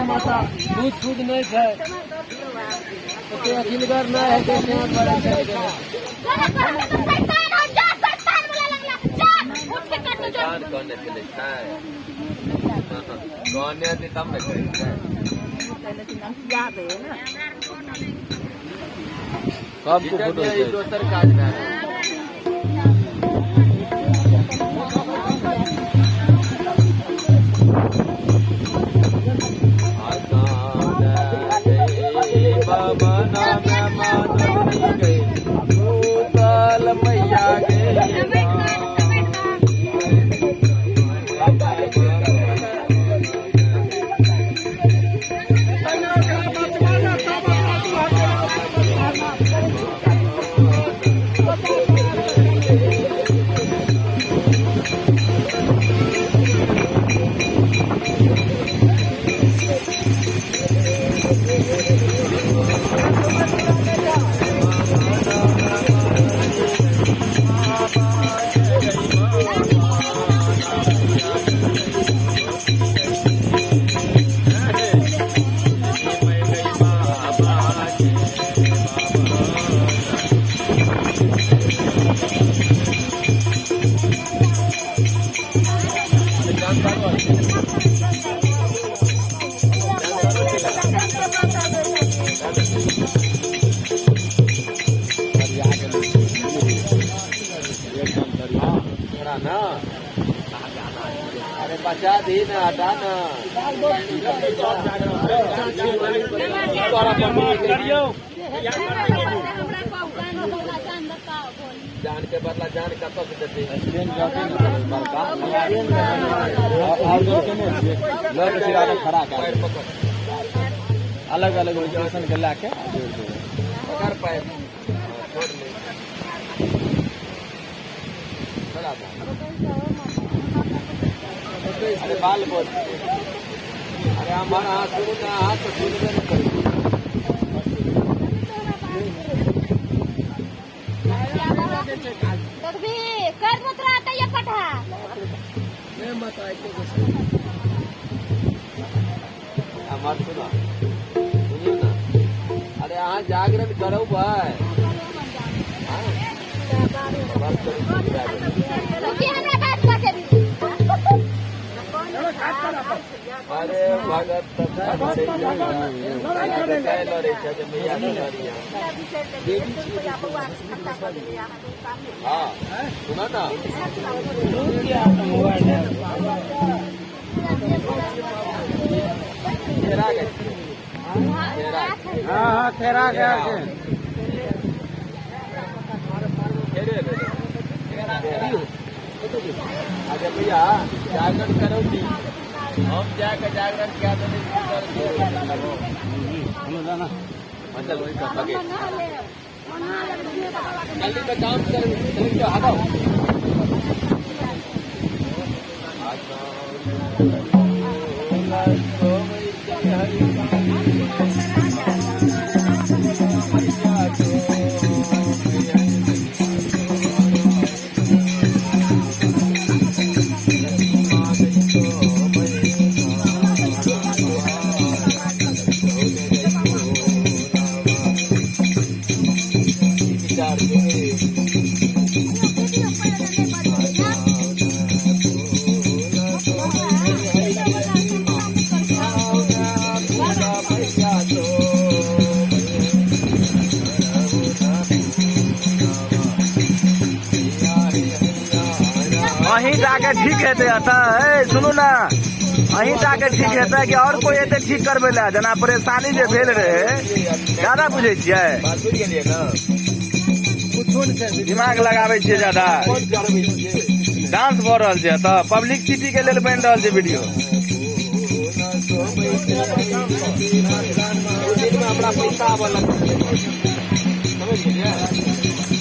माता दूध फूड नहीं है तो अखिलगर ना है कैसे बड़ा करने के लिए है कौन है तब में करेंगे सबको फोटो दोसर काज में मैया गई ना अरे बचा दी ना हटा ना जान के बदला जान कत से देते अलग अलग लोकेशन के लाके पकड़ पाए छोड़ ले अरे बाल बोल अरे हमारा हाथ शुरू का हाथ तो शुरू में कर मत रहा ये पठा मैं मत आए को हमार सुना सुनिए ना अरे यहाँ जागरण करो भाई अरे भगत हाँ सुना ना हाँ तेरा गया अरे भैया जागरण करो हम जाकर जागरण क्या मतलब वही कर लगे जल्दी का काम कर हटाओ वहीं जाके ठीक हेतै है सुनू ना वहीं जाके ठीक हेतै कि और कोई एते ठीक करबे ला जना परेशानी जे भेल रहे ज्यादा बुझे छियै दिमाग लगाबे छियै ज्यादा डांस भ रहल छै तऽ पब्लिसिटी के लेल बनि रहल छै वीडियो पैसा आबऽ लगतै समझ गेलियै